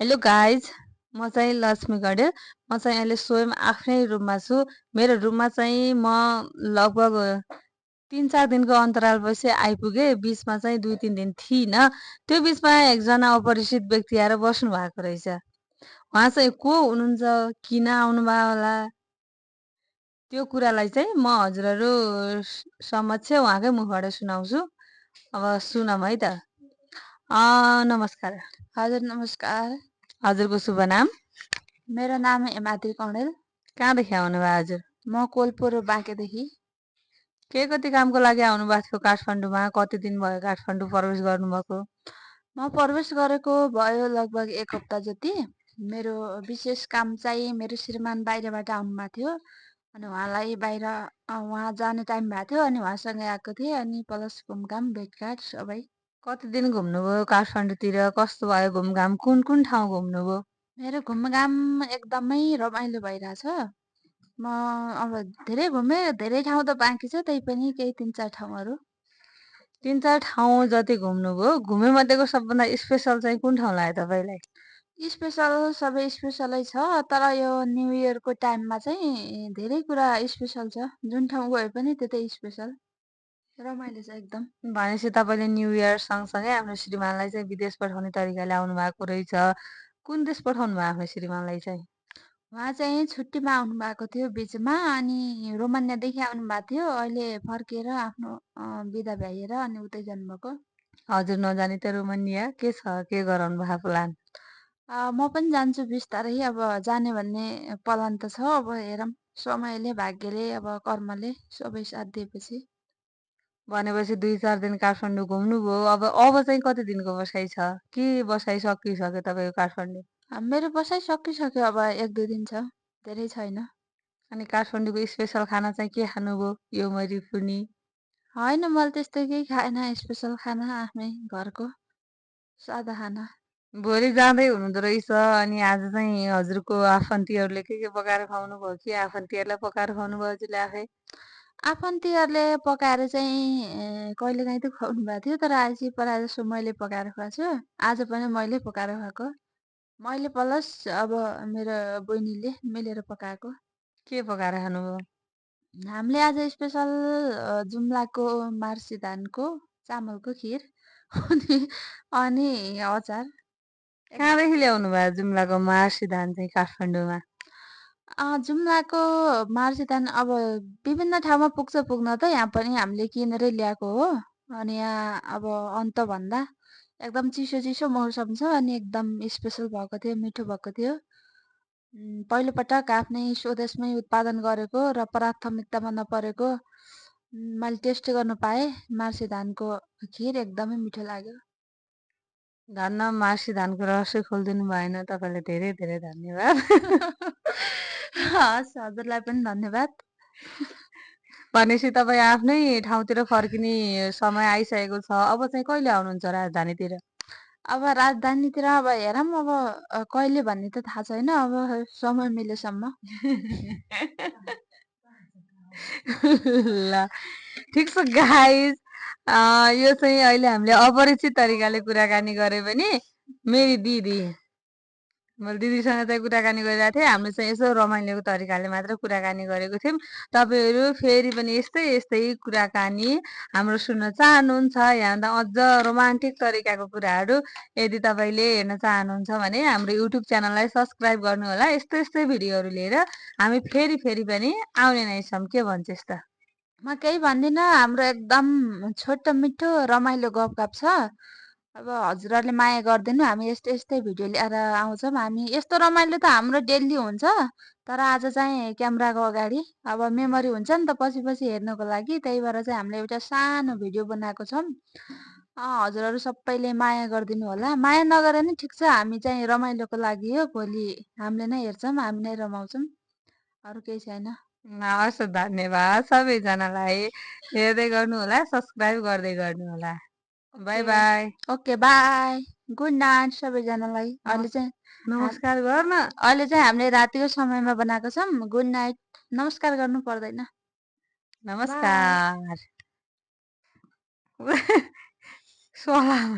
Hello guys, म चाहिँ लक्ष्मी गडेल। म चाहिँ अहिले स्वयं आफ्नै रुममा छु। मेरो रुममा चाहिँ म लगभग 3-4 दिनको अन्तरालपछि आइपुगेँ। बिचमा चाहिँ 2-3 दिन थिइनँ। त्यो बिचमा एकजना अपरिचित व्यक्ति आएर बस्नु भएको रहेछ। उहाँ चाहिँ को हुनुहुन्छ, किन आउनुभयो होला, त्यो कुरालाई चाहिँ म हजुरहरू समक्ष उहाँकै मुखबाट सुनाउँछु। अब सुनौँ है त। नमस्कार। हजुर नमस्कार। हजुरको शुभ नाम? मेरो नाम हेमाद्री कौडेल। कहाँदेखि आउनुभयो हजुर? म कोलपुर बाँकेदेखि। के कति कामको लागि आउनुभएको थियो काठमाडौँमा? कति दिन भयो काठमाडौँ प्रवेश गर्नुभएको? म प्रवेश गरेको भयो लगभग 1 हप्ता जति। मेरो विशेष काम चाहिँ मेरो श्रीमान बाहिरबाट आउनुभएको थियो अनि उहाँलाई बाहिर उहाँ जाने टाइम भएको थियो अनि उहाँसँगै आएको थिएँ अनि प्लस घुमघाम भेटघाट सबै। कति दिन घुम्नुभयो काठमाडौँतिर? कस्तो भयो घुमघाम? कुन कुन ठाउँ घुम्नुभयो? मेरो घुमघाम एकदमै रमाइलो भइरहेछ। म अब धेरै घुमेँ, धेरै ठाउँ त बाँकी छ, तैपनि केही 3-4 ठाउँहरू। 3-4 ठाउँ जति घुम्नुभयो, घुमेमध्येको सबभन्दा स्पेसल चाहिँ कुन ठाउँ लाग्यो तपाईँलाई? स्पेसल सबै स्पेसलै छ, तर यो न्यु इयरको टाइममा चाहिँ धेरै कुरा स्पेसल छ। जुन ठाउँ गए पनि त्यतै स्पेसल। रमाइलो छ एकदम। भनेपछि तपाईँले न्यु इयर सँगसँगै आफ्नो श्रीमानलाई चाहिँ विदेश पठाउने तरिकाले आउनुभएको रहेछ। कुन देश पठाउनु भयो आफ्नो श्रीमानलाई चाहिँ? उहाँ चाहिँ छुट्टीमा आउनुभएको थियो बिचमा अनि रोमानियादेखि आउनुभएको थियो। अहिले फर्केर आफ्नो बिदा भ्याएर अनि उतै जानुभएको। हजुर नजाने त रोमानिया के छ? के गराउनु भएको प्लान? म पनि जान्छु बिस्तारै। अब जाने भन्ने प्लान त छ। अब हेरौँ समयले, भाग्यले, अब कर्मले सबै साथ दिएपछि। भनेपछि 2-4 दिन काठमाडौँ घुम्नुभयो। अब चाहिँ कति दिनको बसाइ छ? कि बसाइ सकिसक्यो तपाईँको काठमाडौँ? मेरो बसाइ सकिसक्यो, अब 1-2 दिन छ, धेरै छैन। अनि काठमाडौँको स्पेसल खाना चाहिँ के खानुभयो? यो मरिफुनी? होइन, मैले त्यस्तो केही खाएन। स्पेसल खाना आफ्नै घरको सादा खाना। भोलि जाँदै हुनुहुँदो रहेछ अनि आज चाहिँ हजुरको आफन्तीहरूले के पकाएर खुवाउनुभयो कि आफन्तीहरूलाई पकाएर खुवाउनुभयो हजुरले आफै? आफन्तीहरूले पकाएर चाहिँ कहिलेकाहीँ त खुवाउनु भएको थियो, तर आज चाहिँ प्रायः जसो मैले पकाएर खुवाएको छु। आज पनि मैले पकाएर खुवाएको। मैले प्लस अब मेरो बहिनीले मिलेर पकाएको। के पकाएर खानुभयो? हामीले आज स्पेसल जुम्लाको मार्सी धानको चामलको खिर अनि अनि अचार। कहाँदेखि ल्याउनु भयो जुम्लाको मार्सी धान चाहिँ काठमाडौँमा? जुम्लाको मार्सी धान अब विभिन्न ठाउँमा पुग्छ पुग्न त, यहाँ पनि हामीले किनेरै ल्याएको हो। अनि यहाँ अब अन्तभन्दा एकदम चिसो मौसम छ अनि एकदम स्पेसल भएको थियो, मिठो भएको थियो। पहिलोपटक आफ्नै स्वदेशमै उत्पादन गरेको र प्राथमिकतामा नपरेको मैले टेस्ट गर्नु पाएँ। मार्सी धानको खिर एकदमै मिठो लाग्यो। धन्न, मार्सी धानको रहस्य खोलिदिनु भएन। तपाईँलाई धेरै धेरै धन्यवाद। हस्, हजुरलाई पनि धन्यवाद। भनेपछि तपाईँ आफ्नै ठाउँतिर फर्किने समय आइसकेको छ। अब चाहिँ कहिले आउनुहुन्छ राजधानीतिर? अब राजधानीतिर अब हेरौँ, अब कहिले भन्ने त थाहा छैन। अब समय मिलेसम्म। ल, ठिक छ गाइज। यो चाहिँ अहिले हामीले अपरिचित तरिकाले कुराकानी गरे पनि मेरी दिदी, मैले दिदीसँग चाहिँ कुराकानी गरिरहेको थिएँ। हामीले चाहिँ यसो रमाइलोको तरिकाले मात्र कुराकानी गरेको थियौँ। तपाईँहरू फेरि पनि यस्तै यस्तै कुराकानी हाम्रो सुन्न चाहनुहुन्छ, यहाँभन्दा अझ रोमान्टिक तरिकाको कुराहरू यदि तपाईँले हेर्न चाहनुहुन्छ भने हाम्रो युट्युब च्यानललाई सब्सक्राइब गर्नुहोला। यस्तो यस्तै भिडियोहरू लिएर हामी फेरि पनि आउने नै छौँ। के भन्छस् त? म केही भन्दिनँ। हाम्रो एकदम छोटो मिठो रमाइलो गफगाफ छ। अब हजुरहरूले माया गरिदिनु, हामी यस्तै यस्तै भिडियो लिएर आउँछौँ। हामी यस्तो रमाइलो त हाम्रो डेली हुन्छ, तर आज चाहिँ क्यामेराको अगाडि अब मेमोरी हुन्छ नि त पछि पछि हेर्नको लागि। त्यही भएर चाहिँ हामीले एउटा सानो भिडियो बनाएको छौँ। हजुरहरू सबैले माया गरिदिनु होला। माया नगरे नि ठिक छ, हामी चाहिँ रमाइलोको लागि हो। भोलि हामीले नै हेर्छौँ, हामी नै रमाउँछौँ, अरू केही छैन। हवस्, धन्यवाद सबैजनालाई। हेर्दै गर्नुहोला, सब्सक्राइब गर्दै गर्नुहोला। By okay by. Okay, by, good night सबैजनालाई। नमस्कार गर्न। अहिले चाहिँ हामीले रातिको समयमा बनाएको छौँ। Good night. नमस्कार गर्नु पर्दैन। बाई। नमस्कार। सलाम